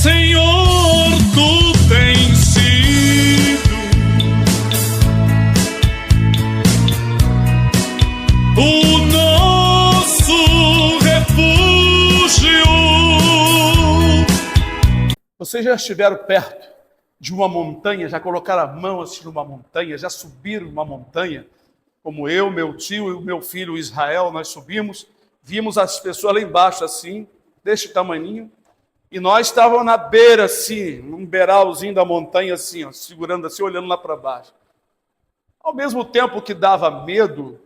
Senhor, tu tens sido o nosso refúgio. Vocês já estiveram perto de uma montanha, já colocaram a mão assim numa montanha, já subiram uma montanha, como eu, meu tio e o meu filho Israel, nós subimos, vimos as pessoas lá embaixo assim, deste tamaninho, e nós estávamos na beira assim, num beiralzinho da montanha assim, ó, segurando assim, olhando lá para baixo. Ao mesmo tempo que dava medo,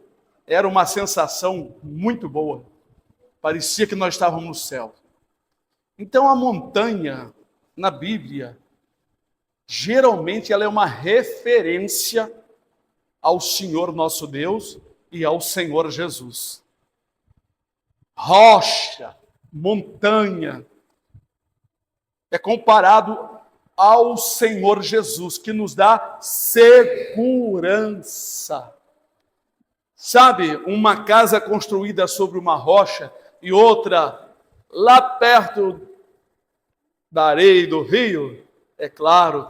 era uma sensação muito boa, parecia que nós estávamos no céu. Então a montanha, na Bíblia, geralmente ela é uma referência ao Senhor nosso Deus e ao Senhor Jesus. Rocha, montanha, é comparado ao Senhor Jesus, que nos dá segurança. Sabe, uma casa construída sobre uma rocha e outra lá perto da areia e do rio, é claro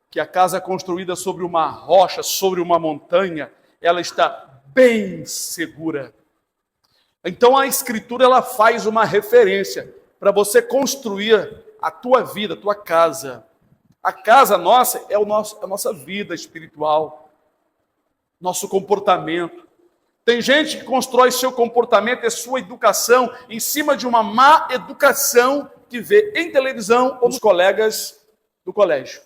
que a casa construída sobre uma rocha, sobre uma montanha, ela está bem segura. Então a Escritura ela faz uma referência para você construir a tua vida, a tua casa. A casa nossa é a nossa vida espiritual, nosso comportamento. Tem gente que constrói seu comportamento e sua educação em cima de uma má educação que vê em televisão ou dos colegas do colégio.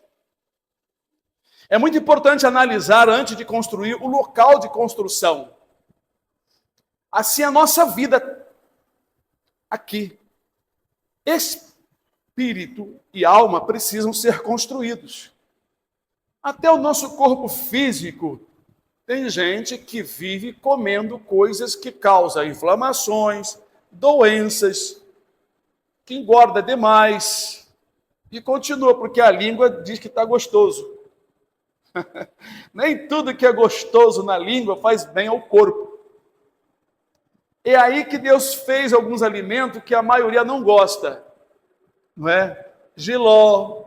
É muito importante analisar antes de construir o local de construção. Assim a nossa vida aqui, espírito e alma precisam ser construídos. Até o nosso corpo físico, tem gente que vive comendo coisas que causam inflamações, doenças, que engorda demais e continua, porque a língua diz que está gostoso. Nem tudo que é gostoso na língua faz bem ao corpo. É aí que Deus fez alguns alimentos que a maioria não gosta. Não é? Jiló,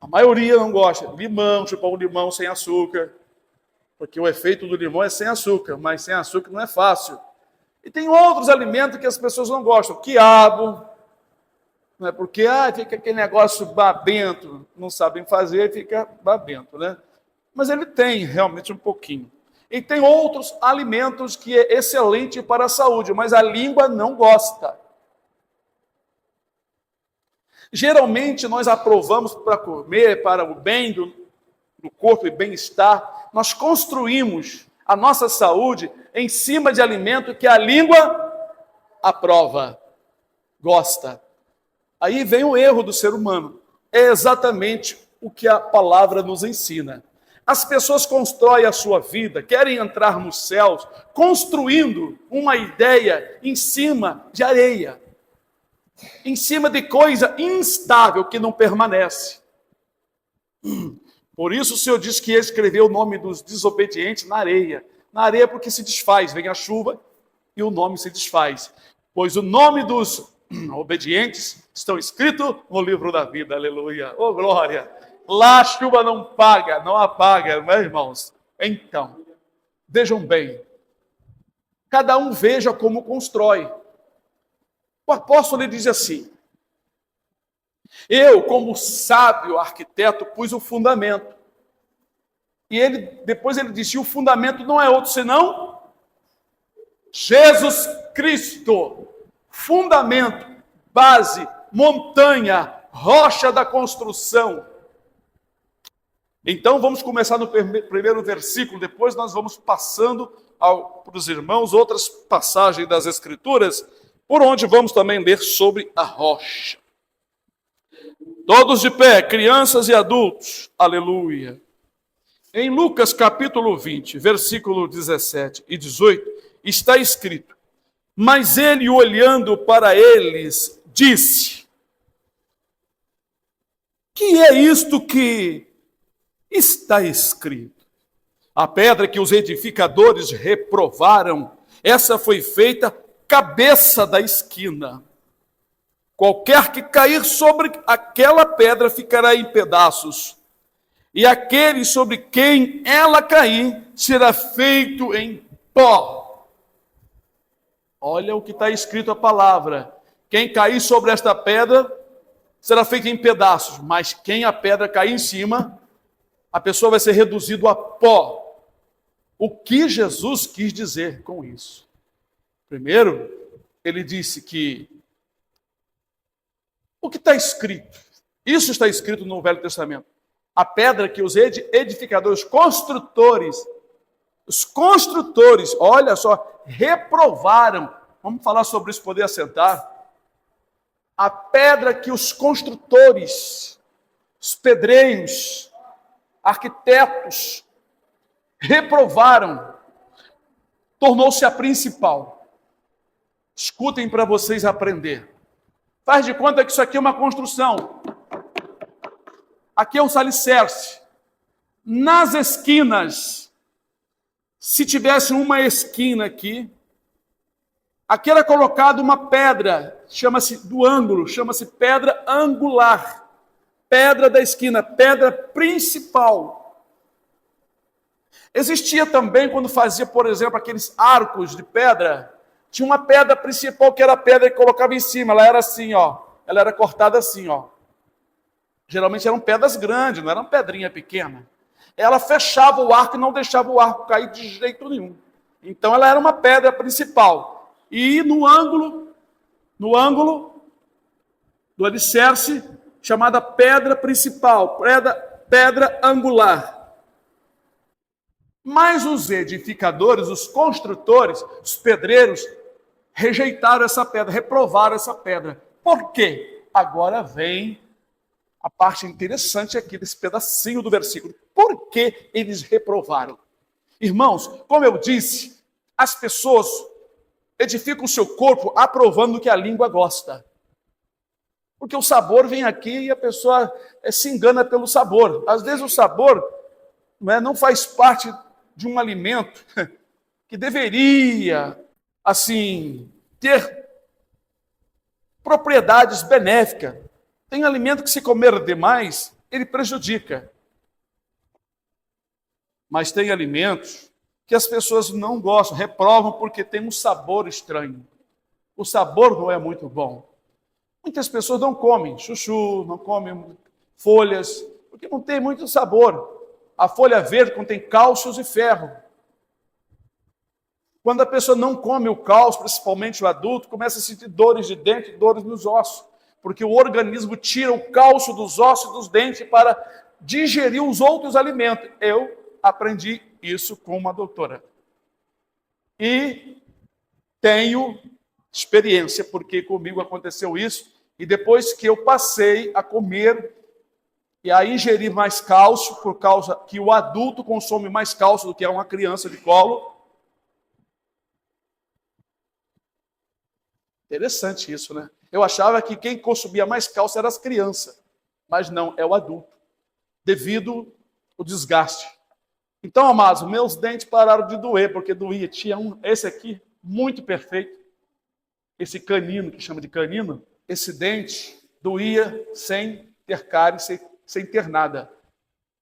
a maioria não gosta. Limão, chupar um limão sem açúcar. Porque o efeito do limão é sem açúcar, mas sem açúcar não é fácil. E tem outros alimentos que as pessoas não gostam. Quiabo, não é? Porque fica aquele negócio babento, não sabem fazer, fica babento, né? Mas ele tem realmente um pouquinho. E tem outros alimentos que é excelente para a saúde, mas a língua não gosta. Geralmente nós aprovamos para comer, para o bem do corpo e bem-estar, nós construímos a nossa saúde em cima de alimento que a língua aprova, gosta. Aí vem o erro do ser humano. É exatamente o que a palavra nos ensina. As pessoas constroem a sua vida, querem entrar nos céus, construindo uma ideia em cima de areia, em cima de coisa instável que não permanece. Por isso o Senhor diz que escreveu o nome dos desobedientes na areia. Na areia porque se desfaz, vem a chuva e o nome se desfaz. Pois o nome dos obedientes estão escritos no livro da vida, aleluia. Oh, glória! Lá a chuva não paga, não apaga, meus irmãos. Então, vejam bem, cada um veja como constrói. O apóstolo ele diz assim: eu, como sábio arquiteto, pus o fundamento. E depois ele disse: o fundamento não é outro senão Jesus Cristo. Fundamento, base, montanha, rocha da construção. Então vamos começar no primeiro versículo, depois nós vamos passando para os irmãos outras passagens das Escrituras, por onde vamos também ler sobre a rocha. Todos de pé, crianças e adultos, aleluia. Em Lucas capítulo 20, versículo 17 e 18, está escrito: mas ele, olhando para eles, disse: que é isto que está escrito? A pedra que os edificadores reprovaram, essa foi feita cabeça da esquina. Qualquer que cair sobre aquela pedra ficará em pedaços, e aquele sobre quem ela cair será feito em pó. Olha o que está escrito a palavra. Quem cair sobre esta pedra será feito em pedaços, mas quem a pedra cair em cima, a pessoa vai ser reduzido a pó. O que Jesus quis dizer com isso? Primeiro, ele disse que o que está escrito, isso está escrito no Velho Testamento. A pedra que os edificadores, os construtores, olha só, reprovaram. Vamos falar sobre isso, poder assentar. A pedra que os construtores, os pedreiros, arquitetos, reprovaram, tornou-se a principal. Escutem para vocês aprender. Faz de conta que isso aqui é uma construção. Aqui é um alicerce. Nas esquinas, se tivesse uma esquina aqui, aqui era colocada uma pedra, chama-se do ângulo, chama-se pedra angular. Pedra da esquina, pedra principal. Existia também, quando fazia, por exemplo, aqueles arcos de pedra, tinha uma pedra principal que era a pedra que colocava em cima, ela era assim, ó, ela era cortada assim, ó. Geralmente eram pedras grandes, não eram pedrinha pequena. Ela fechava o arco e não deixava o arco cair de jeito nenhum. Então ela era uma pedra principal. E no ângulo do alicerce, chamada pedra principal, pedra angular. Mas os edificadores, os construtores, os pedreiros, rejeitaram essa pedra, reprovaram essa pedra. Por quê? Agora vem a parte interessante aqui desse pedacinho do versículo. Por que eles reprovaram? Irmãos, como eu disse, as pessoas edificam o seu corpo aprovando o que a língua gosta. Porque o sabor vem aqui e a pessoa se engana pelo sabor. Às vezes o sabor não faz parte de um alimento que deveria, assim, ter propriedades benéficas. Tem alimento que, se comer demais, ele prejudica. Mas tem alimentos que as pessoas não gostam, reprovam porque tem um sabor estranho. O sabor não é muito bom. Muitas pessoas não comem chuchu, não comem folhas, porque não tem muito sabor. A folha verde contém cálcios e ferro. Quando a pessoa não come o cálcio, principalmente o adulto, começa a sentir dores de dente e dores nos ossos. Porque o organismo tira o cálcio dos ossos e dos dentes para digerir os outros alimentos. Eu aprendi isso com uma doutora. E tenho experiência, porque comigo aconteceu isso. E depois que eu passei a comer e a ingerir mais cálcio, por causa que o adulto consome mais cálcio do que uma criança de colo. Interessante isso, né? Eu achava que quem consumia mais cálcio eram as crianças, mas não, é o adulto, devido ao desgaste. Então, amados, meus dentes pararam de doer, porque doía. Tinha esse aqui, muito perfeito, esse canino, que chama de canino, esse dente doía sem ter cárie, sem ter nada.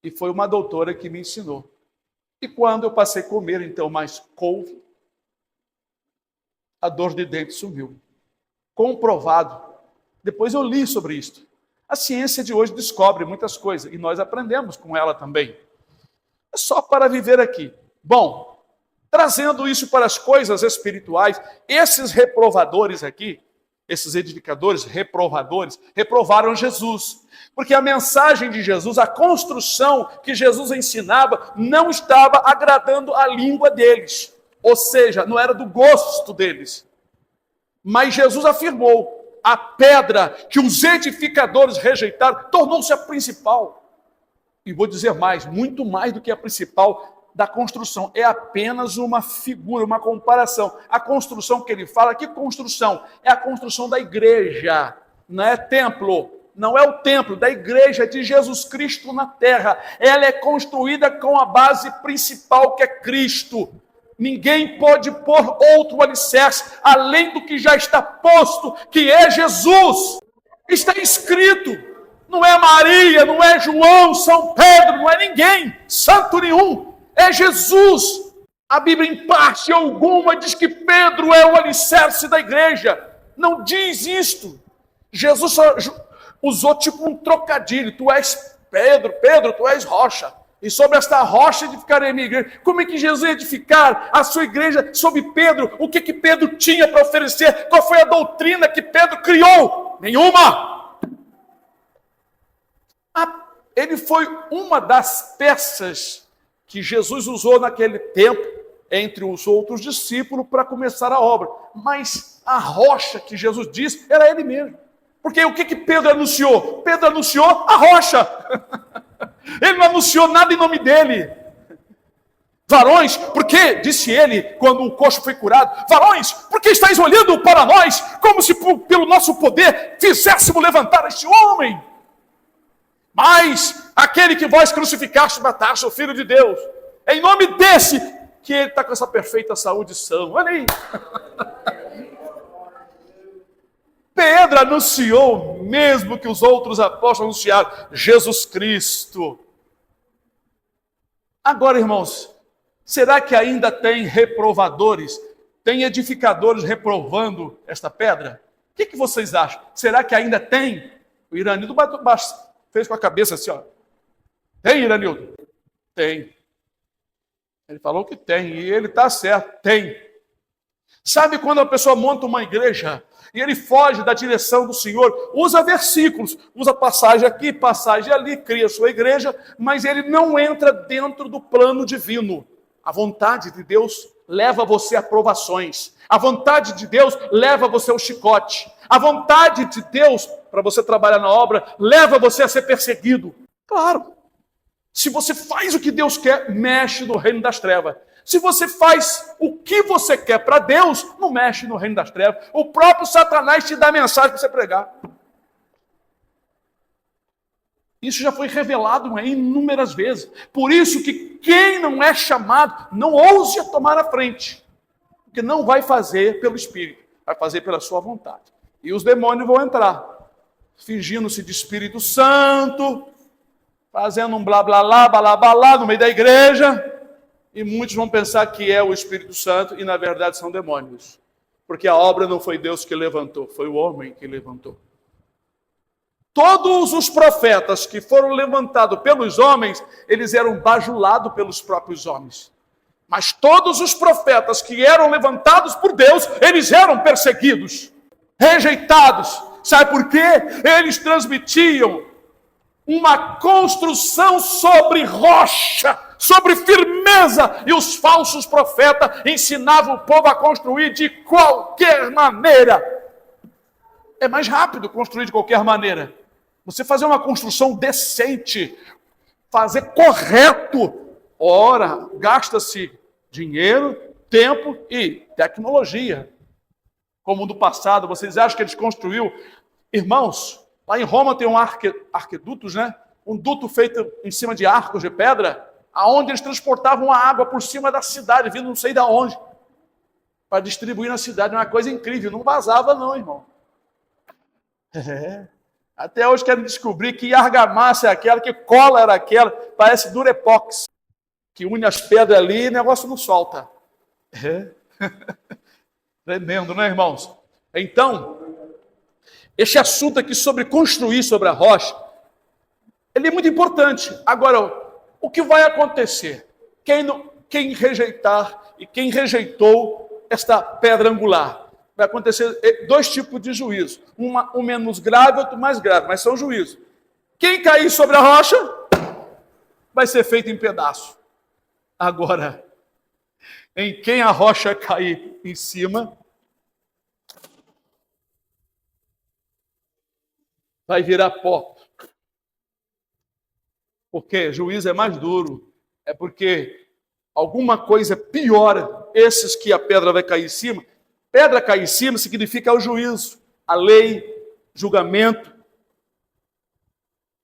E foi uma doutora que me ensinou. E quando eu passei a comer, então, mais couve, a dor de dente sumiu. Comprovado. Depois eu li sobre isso. A ciência de hoje descobre muitas coisas e nós aprendemos com ela também. É só para viver aqui. Bom, trazendo isso para as coisas espirituais, esses reprovadores aqui, esses edificadores reprovadores, reprovaram Jesus. Porque a mensagem de Jesus, a construção que Jesus ensinava, não estava agradando a língua deles. Ou seja, não era do gosto deles. Mas Jesus afirmou, a pedra que os edificadores rejeitaram tornou-se a principal. E vou dizer mais, muito mais do que a principal da construção. É apenas uma figura, uma comparação. A construção que ele fala, que construção? É a construção da igreja, não é templo. Não é o templo da igreja de Jesus Cristo na terra. Ela é construída com a base principal, que é Cristo. Ninguém pode pôr outro alicerce além do que já está posto, que é Jesus. Está escrito. Não é Maria, não é João, São Pedro, não é ninguém, santo nenhum. É Jesus. A Bíblia, em parte alguma, diz que Pedro é o alicerce da igreja. Não diz isto. Jesus só usou tipo um trocadilho. Tu és Pedro, Pedro, tu és rocha. E sobre esta rocha edificarei a minha igreja. Como é que Jesus ia edificar a sua igreja sobre Pedro? O que Pedro tinha para oferecer? Qual foi a doutrina que Pedro criou? Nenhuma. Ele foi uma das peças que Jesus usou naquele tempo, entre os outros discípulos, para começar a obra. Mas a rocha que Jesus disse era ele mesmo. Porque o que Pedro anunciou? Pedro anunciou a rocha. Ele não anunciou nada em nome dele. Varões, por que, disse ele, quando o coxo foi curado, varões, por que estáis olhando para nós, como se pelo nosso poder fizéssemos levantar este homem? Mas aquele que vós crucificaste, mataste, o Filho de Deus, é em nome desse que ele está com essa perfeita saúde e são. Olha aí. Pedro anunciou, mesmo que os outros apóstolos anunciaram, Jesus Cristo. Agora, irmãos, será que ainda tem reprovadores, tem edificadores reprovando esta pedra? O que vocês acham? Será que ainda tem? O Iranildo fez com a cabeça assim, ó. Tem, Iranildo? Tem. Ele falou que tem, e ele está certo, tem. Sabe quando a pessoa monta uma igreja e ele foge da direção do Senhor, usa versículos, usa passagem aqui, passagem ali, cria sua igreja, mas ele não entra dentro do plano divino. A vontade de Deus leva você a provações. A vontade de Deus leva você ao chicote. A vontade de Deus, para você trabalhar na obra, leva você a ser perseguido. Claro. Se você faz o que Deus quer, mexe no reino das trevas. Se você faz o que você quer para Deus, não mexe no reino das trevas. O próprio Satanás te dá a mensagem para você pregar. Isso já foi revelado inúmeras vezes. Por isso que quem não é chamado, não ouse a tomar a frente. Porque não vai fazer pelo Espírito, vai fazer pela sua vontade. E os demônios vão entrar, fingindo-se de Espírito Santo, fazendo um blá blá blá, blá blá blá no meio da igreja. E muitos vão pensar que é o Espírito Santo e na verdade são demônios. Porque a obra não foi Deus que levantou, foi o homem que levantou. Todos os profetas que foram levantados pelos homens, eles eram bajulados pelos próprios homens. Mas todos os profetas que eram levantados por Deus, eles eram perseguidos, rejeitados. Sabe por quê? Eles transmitiam uma construção sobre rocha, sobre firmeza, e os falsos profetas ensinavam o povo a construir de qualquer maneira. É mais rápido construir de qualquer maneira. Você fazer uma construção decente, fazer correto, ora, gasta-se dinheiro, tempo e tecnologia. Como no passado, vocês acham que eles construíram? Irmãos, lá em Roma tem um arquedutos, né? Um duto feito em cima de arcos de pedra, aonde eles transportavam a água por cima da cidade, vindo não sei de onde, para distribuir na cidade. Uma coisa incrível, não vazava não, irmão. Até hoje querem descobrir que argamassa é aquela, que cola era aquela, parece durepox, que une as pedras ali e o negócio não solta. Tremendo, né, irmãos? Então, este assunto aqui sobre construir sobre a rocha, ele é muito importante. Agora, o que vai acontecer? Quem rejeitar e quem rejeitou esta pedra angular? Vai acontecer dois tipos de juízo. Um menos grave, outro mais grave, mas são juízos. Quem cair sobre a rocha, vai ser feito em pedaço. Agora, em quem a rocha cair em cima, vai virar pó. Porque juízo é mais duro. É porque alguma coisa piora esses que a pedra vai cair em cima. Pedra cair em cima significa o juízo, a lei, julgamento.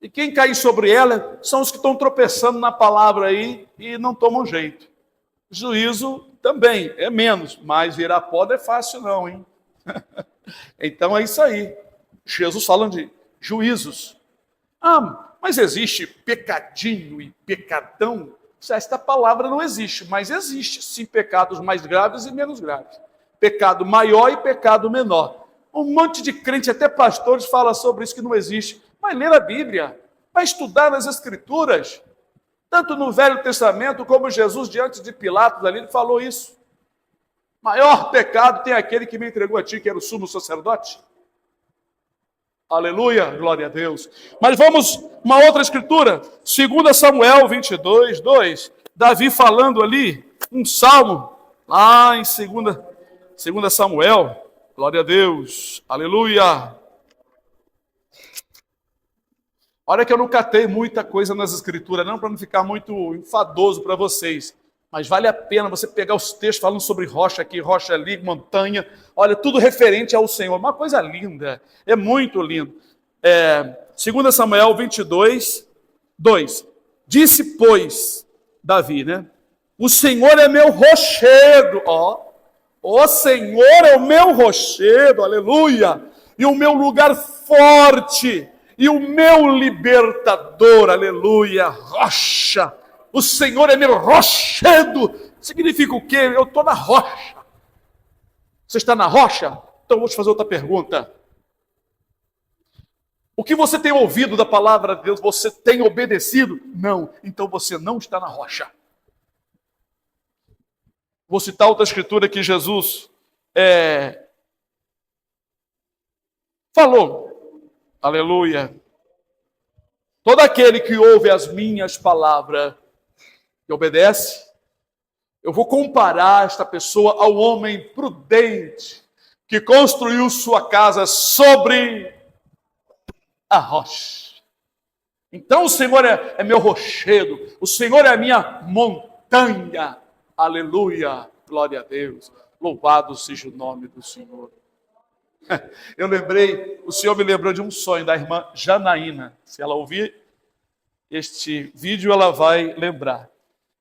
E quem cair sobre ela são os que estão tropeçando na palavra aí e não tomam jeito. Juízo também é menos, mas virar pó não é fácil não, hein? Então é isso aí. Jesus falando de juízos. Ah, mas existe pecadinho e pecadão? Esta palavra não existe, mas existe sim pecados mais graves e menos graves. Pecado maior e pecado menor. Um monte de crente, até pastores, fala sobre isso que não existe. Vai ler a Bíblia, vai estudar nas Escrituras. Tanto no Velho Testamento, como Jesus, diante de Pilatos, ali, ele falou isso. Maior pecado tem aquele que me entregou a ti, que era o sumo sacerdote. Aleluia, glória a Deus. Mas vamos, uma outra escritura, 2 Samuel 22, 2. Davi falando ali, um salmo, lá em 2 Samuel, glória a Deus, aleluia. Olha que eu não catei muita coisa nas escrituras, não, para não ficar muito enfadoso para vocês. Mas vale a pena você pegar os textos falando sobre rocha aqui, rocha ali, montanha. Olha, tudo referente ao Senhor. Uma coisa linda, é muito lindo. 2 Samuel 22, 2. Disse, pois, Davi, né? O Senhor é meu rochedo, ó. O Senhor é o meu rochedo, aleluia. E o meu lugar forte. E o meu libertador, aleluia, rocha. O Senhor é meu rochedo. Significa o quê? Eu estou na rocha. Você está na rocha? Então eu vou te fazer outra pergunta. O que você tem ouvido da palavra de Deus, você tem obedecido? Não. Então você não está na rocha. Vou citar outra escritura que Jesus falou. Aleluia. Todo aquele que ouve as minhas palavras e obedece, eu vou comparar esta pessoa ao homem prudente que construiu sua casa sobre a rocha. Então o Senhor é meu rochedo, o Senhor é a minha montanha. Aleluia, glória a Deus. Louvado seja o nome do Senhor. Eu lembrei, o Senhor me lembrou de um sonho da irmã Janaína. Se ela ouvir este vídeo, ela vai lembrar.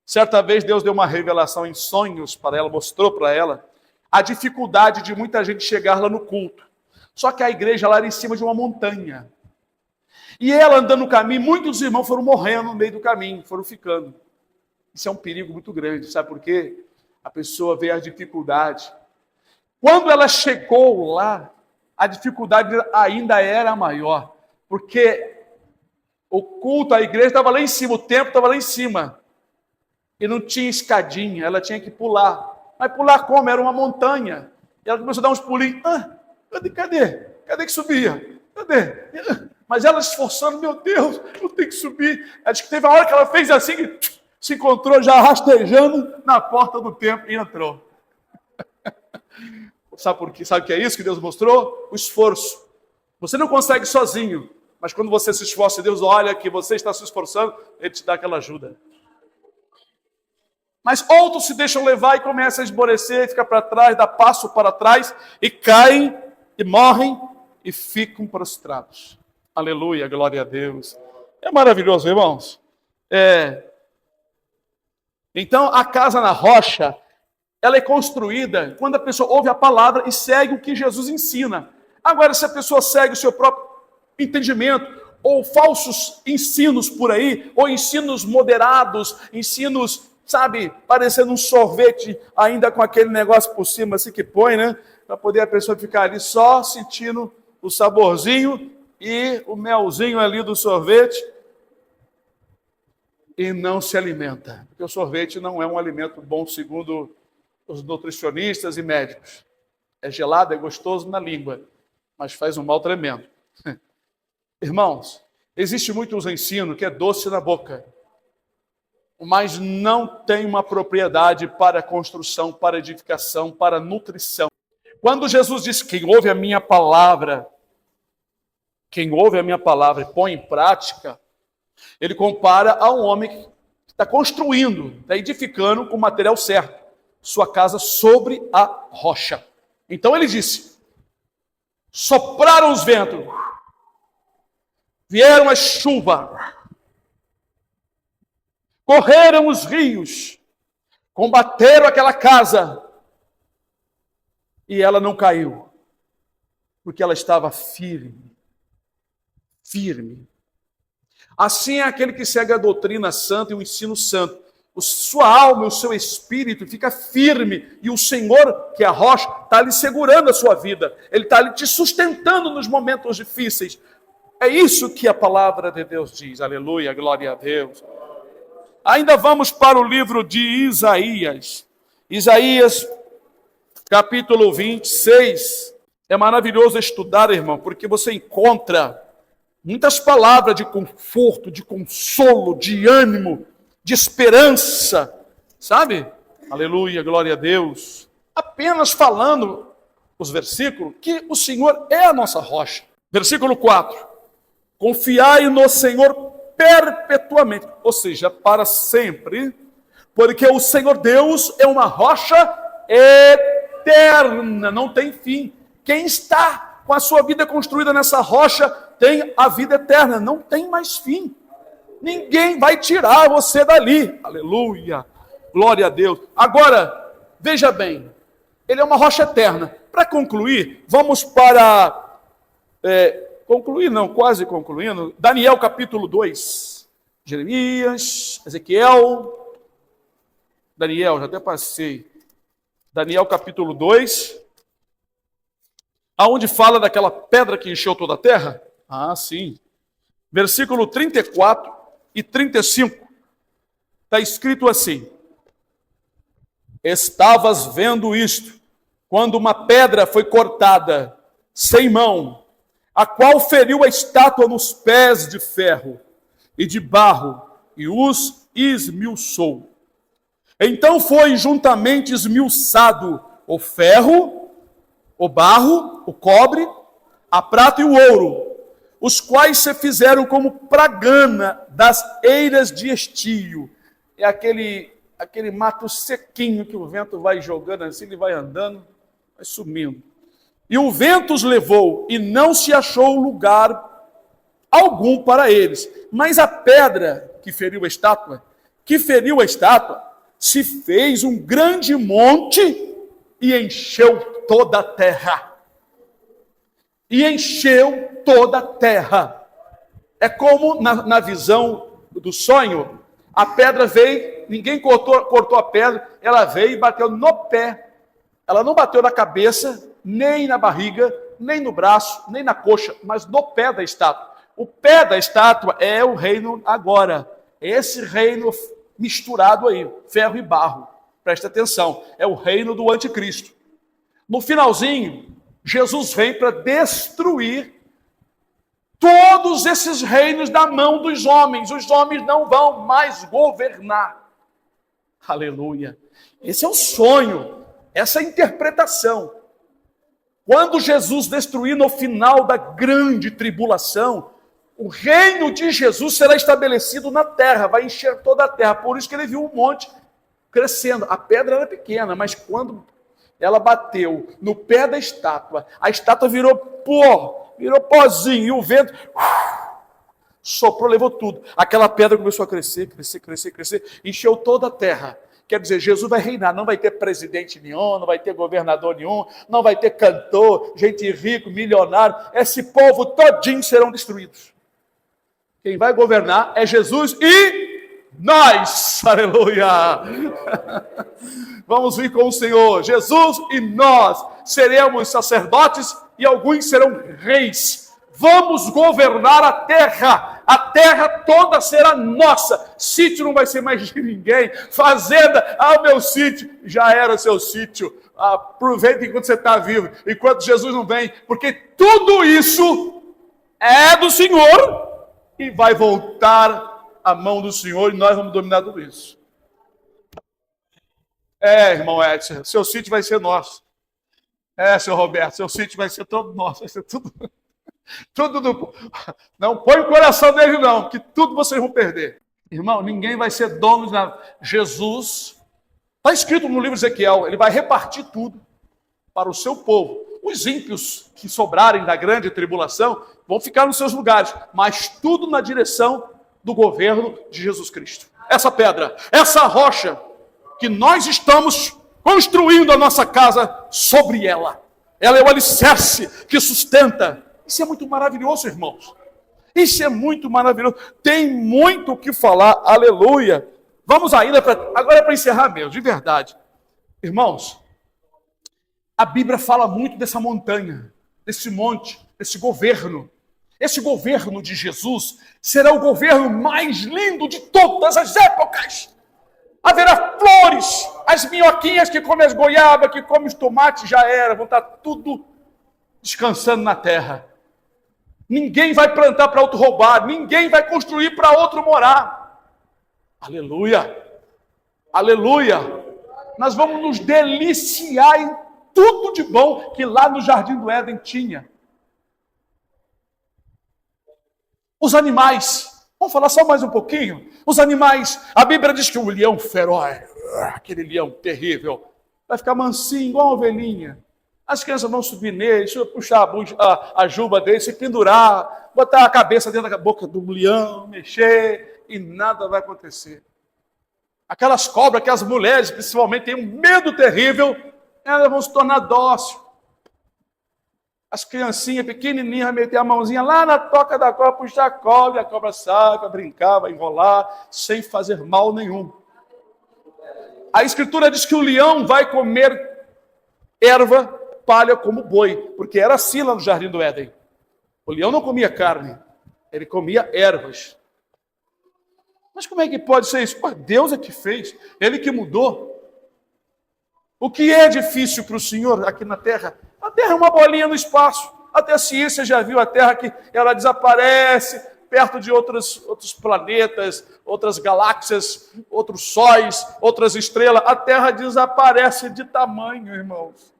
Certa vez Deus deu uma revelação em sonhos para ela, mostrou para ela a dificuldade de muita gente chegar lá no culto. Só que a igreja lá era em cima de uma montanha. E ela andando no caminho, muitos irmãos foram morrendo no meio do caminho, foram ficando. Isso é um perigo muito grande, sabe por quê? A pessoa vê a dificuldade. Quando ela chegou lá, a dificuldade ainda era maior, porque o culto, a igreja estava lá em cima, o templo estava lá em cima, e não tinha escadinha, ela tinha que pular. Mas pular como? Era uma montanha. E ela começou a dar uns pulinhos. Cadê que subia? Cadê? Mas ela esforçando, meu Deus, eu tenho que subir. Ela disse que teve uma hora que ela fez assim, se encontrou já rastejando na porta do templo e entrou. Sabe por quê? Sabe o que é isso que Deus mostrou? O esforço. Você não consegue sozinho, mas quando você se esforça, Deus olha que você está se esforçando, Ele te dá aquela ajuda. Mas outros se deixam levar e começam a esmorecer, fica para trás, dá passo para trás, e caem, e morrem, e ficam prostrados. Aleluia, glória a Deus. É maravilhoso, irmãos. Então, a casa na rocha, ela é construída quando a pessoa ouve a palavra e segue o que Jesus ensina. Agora, se a pessoa segue o seu próprio entendimento, ou falsos ensinos por aí, ou ensinos moderados, ensinos, sabe, parecendo um sorvete, ainda com aquele negócio por cima assim que põe, né? Para poder a pessoa ficar ali só sentindo o saborzinho e o melzinho ali do sorvete, e não se alimenta. Porque o sorvete não é um alimento bom, segundo os nutricionistas e médicos. É gelado, é gostoso na língua, mas faz um mal tremendo. Irmãos, existe muitos ensinos que é doce na boca, mas não tem uma propriedade para construção, para edificação, para nutrição. Quando Jesus diz, quem ouve a minha palavra e põe em prática, ele compara a um homem que está construindo, está edificando com o material certo, sua casa sobre a rocha. Então ele disse, sopraram os ventos, vieram as chuvas, correram os rios, combateram aquela casa, e ela não caiu, porque ela estava firme. firme. Assim é aquele que segue a doutrina santa e o ensino santo. Sua alma e o seu espírito fica firme, e o Senhor, que é a rocha, está ali segurando a sua vida. Ele está ali te sustentando nos momentos difíceis. É isso que a palavra de Deus diz. Aleluia, glória a Deus. Ainda vamos para o livro de Isaías. Isaías, capítulo 26. É maravilhoso estudar, irmão, porque você encontra muitas palavras de conforto, de consolo, de ânimo, de esperança, sabe? Aleluia, glória a Deus. Apenas falando os versículos que o Senhor é a nossa rocha. Versículo 4. Confiai no Senhor perpetuamente, ou seja, para sempre, porque o Senhor Deus é uma rocha eterna, não tem fim. Quem está com a sua vida construída nessa rocha tem a vida eterna, não tem mais fim. Ninguém vai tirar você dali. Aleluia, glória a Deus. Agora, veja bem, ele é uma rocha eterna. Para concluir, vamos para... quase concluindo. Daniel capítulo 2. Jeremias, Ezequiel, Daniel, já até passei. Daniel capítulo 2. Aonde fala daquela pedra que encheu toda a terra? Ah, sim. Versículo 34 e 35. Está escrito assim: estavas vendo isto, quando uma pedra foi cortada, sem mão, a qual feriu a estátua nos pés de ferro e de barro, e os esmiuçou. Então foi juntamente esmiuçado o ferro, o barro, o cobre, a prata e o ouro, os quais se fizeram como pragana das eiras de estio. É aquele mato sequinho que o vento vai jogando assim, ele vai andando, vai sumindo. E o vento os levou, e não se achou lugar algum para eles. Mas a pedra que feriu a estátua, se fez um grande monte e encheu toda a terra. E encheu toda a terra. É como na visão do sonho, a pedra veio, ninguém cortou a pedra, ela veio e bateu no pé. Ela não bateu na cabeça, nem na barriga, nem no braço, nem na coxa, mas no pé da estátua. O pé da estátua é o reino agora. Esse reino misturado aí, ferro e barro. Presta atenção, é o reino do anticristo. No finalzinho, Jesus vem para destruir todos esses reinos da mão dos homens. Os homens não vão mais governar. Aleluia. Esse é o sonho, essa é a interpretação. Quando Jesus destruir no final da grande tribulação, o reino de Jesus será estabelecido na terra, vai encher toda a terra. Por isso que ele viu um monte crescendo. A pedra era pequena, mas quando ela bateu no pé da estátua, a estátua virou pó, virou pozinho, e o vento soprou, levou tudo. Aquela pedra começou a crescer, encheu toda a terra. Quer dizer, Jesus vai reinar, não vai ter presidente nenhum, não vai ter governador nenhum, não vai ter cantor, gente rico, milionário. Esse povo todinho serão destruídos. Quem vai governar é Jesus e nós. Aleluia! Vamos vir com o Senhor. Jesus e nós seremos sacerdotes e alguns serão reis. Vamos governar a terra toda será nossa. Sítio não vai ser mais de ninguém. Fazenda, o meu sítio, já era seu sítio. Aproveite enquanto você está vivo, enquanto Jesus não vem, porque tudo isso é do Senhor e vai voltar à mão do Senhor e nós vamos dominar tudo isso. Irmão Edson, seu sítio vai ser nosso. Seu Roberto, seu sítio vai ser todo nosso, vai ser tudo... Não põe o coração dele não, que tudo vocês vão perder. Irmão, ninguém vai ser dono de nada. Jesus, está escrito no livro de Ezequiel, ele vai repartir tudo para o seu povo. Os ímpios que sobrarem da grande tribulação vão ficar nos seus lugares, mas tudo na direção do governo de Jesus Cristo. Essa pedra, essa rocha que nós estamos construindo a nossa casa sobre ela. Ela é o alicerce que sustenta. Isso é muito maravilhoso, irmãos. Isso é muito maravilhoso. Tem muito o que falar. Aleluia. Vamos ainda agora para encerrar mesmo, de verdade. Irmãos, a Bíblia fala muito dessa montanha, desse monte, desse governo. Esse governo de Jesus será o governo mais lindo de todas as épocas. Haverá flores, as minhoquinhas que comem as goiabas, que comem os tomates, já era, vão estar tudo descansando na terra. Ninguém vai plantar para outro roubar, ninguém vai construir para outro morar. Aleluia, aleluia. Nós vamos nos deliciar em tudo de bom que lá no Jardim do Éden tinha. Os animais, vamos falar só mais um pouquinho. Os animais, a Bíblia diz que o leão feroz, aquele leão terrível, vai ficar mansinho, igual uma ovelhinha. As crianças vão subir nele, puxar a juba dele, se pendurar, botar a cabeça dentro da boca do leão, mexer, e nada vai acontecer. Aquelas cobras que as mulheres, principalmente, têm um medo terrível, elas vão se tornar dóceis. As criancinhas pequenininhas vão meter a mãozinha lá na toca da cobra, puxar a cobra, e a cobra sai para brincar, vai enrolar, sem fazer mal nenhum. A Escritura diz que o leão vai comer erva, palha como boi, porque era assim lá no Jardim do Éden. O leão não comia carne, ele comia ervas. Mas como é que pode ser isso? Pô, Deus é que fez, Ele que mudou. O que é difícil para o Senhor aqui na Terra? A Terra é uma bolinha no espaço. Até a ciência já viu a Terra que ela desaparece perto de outros planetas, outras galáxias, outros sóis, outras estrelas. A Terra desaparece de tamanho, irmãos.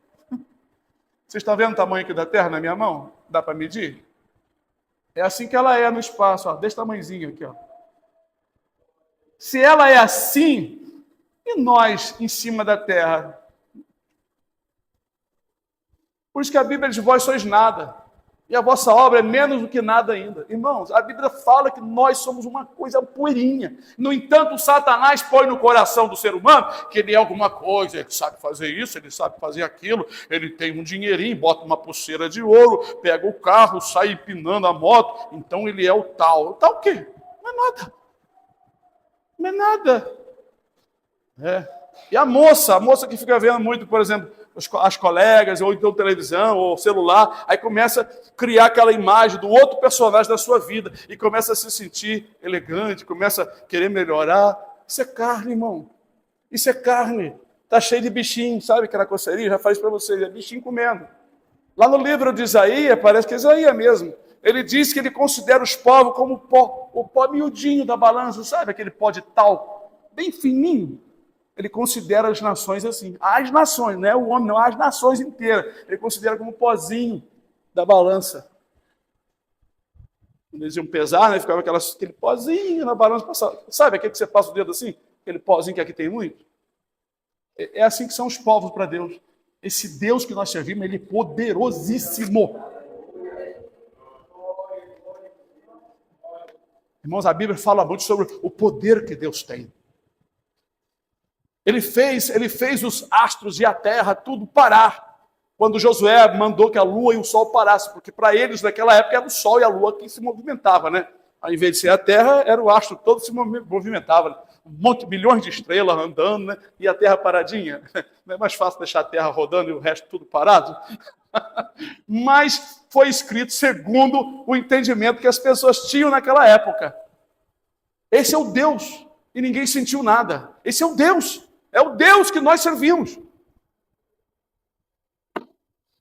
Vocês estão vendo o tamanho aqui da Terra na minha mão? Dá para medir? É assim que ela é no espaço, ó, desse tamanhozinho aqui, ó. Se ela é assim, e nós em cima da Terra? Por isso que a Bíblia diz, vós sois nada, e a vossa obra é menos do que nada ainda. Irmãos, a Bíblia fala que nós somos uma coisa poeirinha. No entanto, o Satanás põe no coração do ser humano que ele é alguma coisa, ele sabe fazer isso, ele sabe fazer aquilo, ele tem um dinheirinho, bota uma pulseira de ouro, pega o carro, sai empinando a moto, então ele é o tal. O tal o quê? Não é nada. Não é nada. E a moça que fica vendo muito, por exemplo, as colegas, ou então televisão, ou celular, aí começa a criar aquela imagem do outro personagem da sua vida, e começa a se sentir elegante, começa a querer melhorar. Isso é carne, irmão. Isso é carne. Está cheio de bichinho, sabe aquela coceirinha? Já falei isso para vocês, é bichinho comendo. Lá no livro de Isaías, parece que é Isaías mesmo, ele diz que ele considera os povos como o pó miudinho da balança, sabe? Aquele pó de tal, bem fininho. Ele considera as nações assim. As nações, não é o homem, não, as nações inteiras. Ele considera como o pozinho da balança. Quando eles iam pesar, né, ficava aquele pozinho na balança. Sabe aquele que você passa o dedo assim? Aquele pozinho que aqui tem muito? É assim que são os povos para Deus. Esse Deus que nós servimos, ele é poderosíssimo. Irmãos, a Bíblia fala muito sobre o poder que Deus tem. Ele fez os astros e a terra tudo parar. Quando Josué mandou que a lua e o sol parassem, porque para eles naquela época era o sol e a lua que se movimentava, né? Ao invés de ser a terra, era o astro todo se movimentava. Né? Milhões de estrelas andando, né? E a terra paradinha. Não é mais fácil deixar a terra rodando e o resto tudo parado? Mas foi escrito segundo o entendimento que as pessoas tinham naquela época. Esse é o Deus, e ninguém sentiu nada. Esse é o Deus que nós servimos.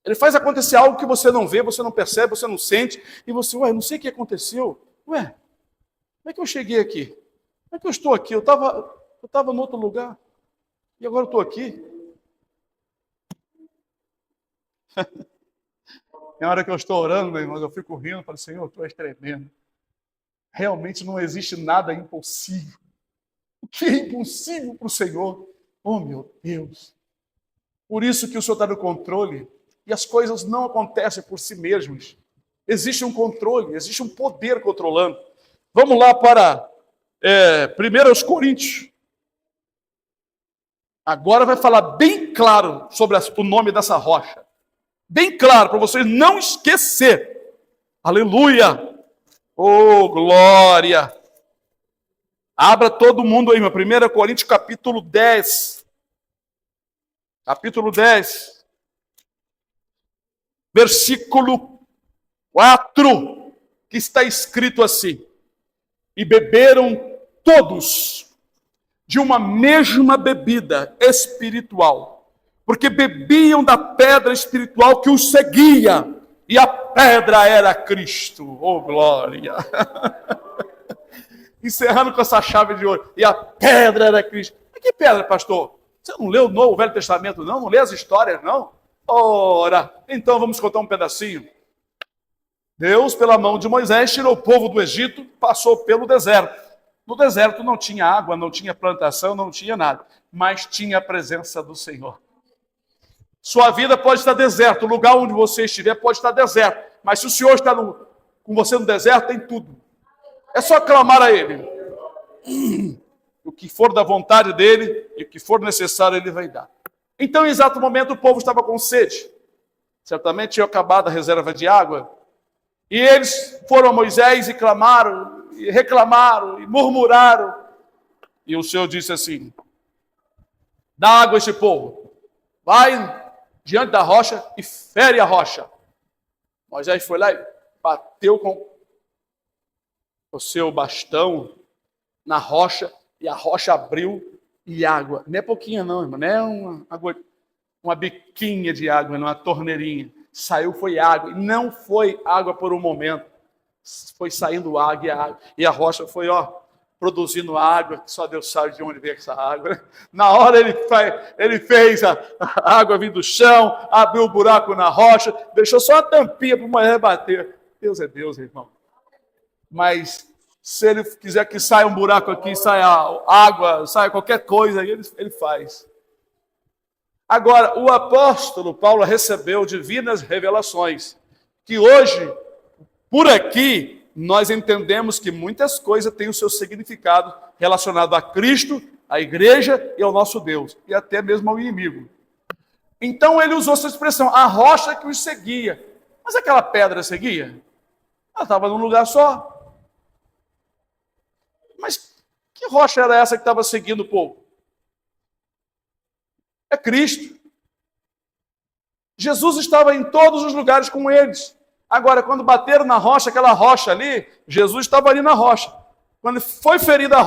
Ele faz acontecer algo que você não vê, você não percebe, você não sente, e você, não sei o que aconteceu. Como é que eu cheguei aqui? Como é que eu estou aqui? Eu estava em outro lugar, e agora eu estou aqui. Na hora que eu estou orando, meu irmão, eu fico rindo, falo, Senhor, tu és tremendo. Realmente não existe nada impossível. O que é impossível para o Senhor? Oh, meu Deus! Por isso que o Senhor está no controle, e as coisas não acontecem por si mesmas. Existe um controle, existe um poder controlando. Vamos lá para 1 Coríntios. Agora vai falar bem claro sobre o nome dessa rocha. Bem claro, para vocês não esquecer. Aleluia! Oh, glória! Abra todo mundo aí, meu. 1 Coríntios capítulo 10. Capítulo 10. Versículo 4, que está escrito assim: e beberam todos de uma mesma bebida espiritual, porque bebiam da pedra espiritual que os seguia, e a pedra era Cristo. Oh, glória! Encerrando com essa chave de ouro, e a pedra era Cristo. Mas que pedra, pastor? Você não leu o Novo Velho Testamento, não? Não lê as histórias, não? Ora, então vamos contar um pedacinho. Deus, pela mão de Moisés, tirou o povo do Egito, passou pelo deserto. No deserto não tinha água, não tinha plantação, não tinha nada, mas tinha a presença do Senhor. Sua vida pode estar deserta, o lugar onde você estiver pode estar deserto, mas se o Senhor está com você no deserto, tem tudo. É só clamar a Ele. O que for da vontade dEle e o que for necessário, Ele vai dar. Então, em exato momento, o povo estava com sede. Certamente tinha acabado a reserva de água. E eles foram a Moisés e clamaram, e reclamaram, e murmuraram. E o Senhor disse assim: dá água a este povo. Vai diante da rocha e fere a rocha. Moisés foi lá e bateu com o seu bastão na rocha, e a rocha abriu, e água. Não é pouquinha não, irmão, não é uma biquinha de água, não é uma torneirinha. Saiu, foi água, e não foi água por um momento. Foi saindo água, e a rocha foi, produzindo água, que só Deus sabe de onde veio essa água. Na hora ele fez a água vir do chão, abriu um buraco na rocha, deixou só a tampinha para o Moisés bater. Deus é Deus, irmão. Mas se ele quiser que saia um buraco aqui, saia água, saia qualquer coisa, ele faz. Agora, o apóstolo Paulo recebeu divinas revelações, que hoje, por aqui, nós entendemos que muitas coisas têm o seu significado relacionado a Cristo, à igreja e ao nosso Deus, e até mesmo ao inimigo. Então ele usou essa expressão, a rocha que os seguia. Mas aquela pedra seguia? Ela estava num lugar só. Mas que rocha era essa que estava seguindo o povo? É Cristo. Jesus estava em todos os lugares com eles. Agora, quando bateram na rocha, aquela rocha ali, Jesus estava ali na rocha. Quando foi ferida a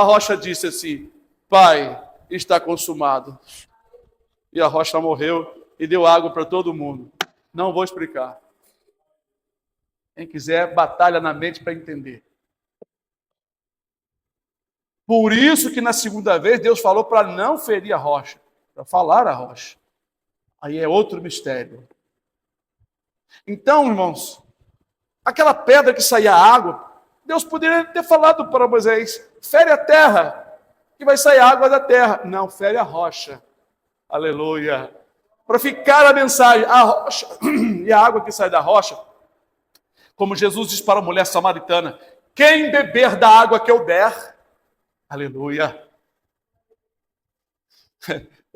rocha disse assim: Pai, está consumado. E a rocha morreu e deu água para todo mundo. Não vou explicar. Quem quiser, batalha na mente para entender. Por isso que na segunda vez Deus falou para não ferir a rocha, para falar a rocha. Aí é outro mistério. Então, irmãos, aquela pedra que saía água, Deus poderia ter falado para Moisés: fere a terra, que vai sair água da terra. Não, fere a rocha. Aleluia. Para ficar a mensagem, a rocha e a água que sai da rocha, como Jesus diz para a mulher samaritana: quem beber da água que eu der, aleluia.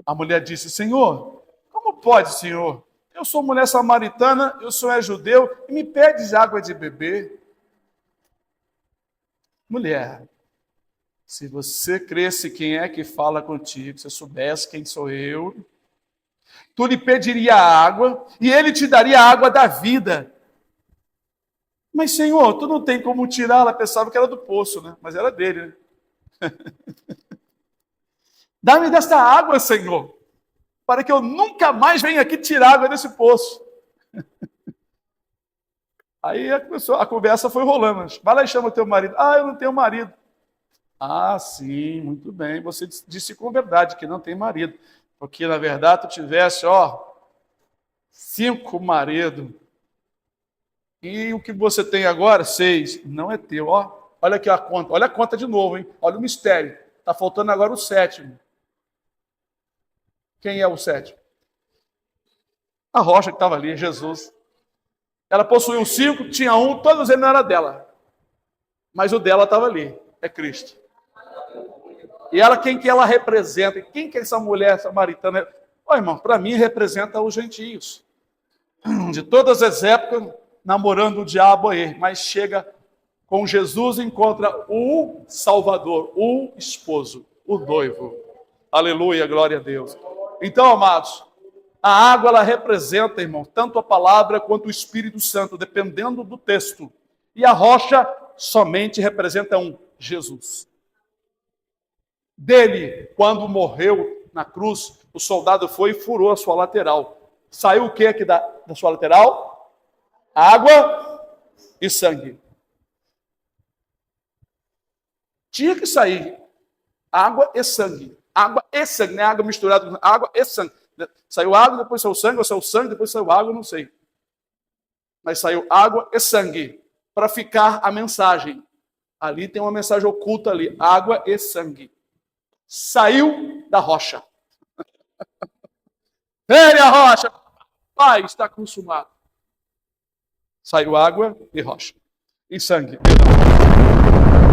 A mulher disse: Senhor, como pode, Senhor? Eu sou mulher samaritana, o Senhor é judeu, e me pedes água de beber? Mulher, se você cresce quem é que fala contigo, se soubesse quem sou eu, tu lhe pediria água, e ele te daria a água da vida. Mas, Senhor, tu não tem como tirar. Ela pensava que era do poço, né? Mas era dele, né? Dá-me desta água, Senhor, para que eu nunca mais venha aqui tirar água desse poço. Aí a conversa foi rolando. Vai lá e chama o teu marido. Ah, eu não tenho marido. Ah, sim, muito bem. Você disse com verdade que não tem marido. Porque, na verdade, tu tivesse, 5 maridos. E o que você tem agora, 6. Não é teu, Olha aqui a conta. Olha a conta de novo, hein? Olha o mistério. Está faltando agora o 7º. Quem é o 7º? A rocha que estava ali, Jesus. Ela possuiu 5, tinha 1, todos eles não eram dela. Mas o dela estava ali, é Cristo. E ela, quem que ela representa? Quem que é essa mulher samaritana? Irmão, para mim representa os gentios. De todas as épocas, namorando o diabo aí, mas chega com Jesus e encontra o Salvador, o esposo, o noivo. Aleluia, glória a Deus. Então, amados, a água, ela representa, irmão, tanto a palavra quanto o Espírito Santo, dependendo do texto. E a rocha somente representa um Jesus. Dele, quando morreu na cruz, o soldado foi e furou a sua lateral. Saiu o que aqui da sua lateral? Água e sangue. Tinha que sair água e sangue. Água e sangue, não é água misturada com água e sangue. Saiu água, depois saiu sangue, ou saiu sangue, depois saiu água, não sei. Mas saiu água e sangue, para ficar a mensagem. Ali tem uma mensagem oculta ali, água e sangue. Saiu da rocha. Fere a rocha. Pai, está consumado. Saiu água e rocha. E sangue, perdão.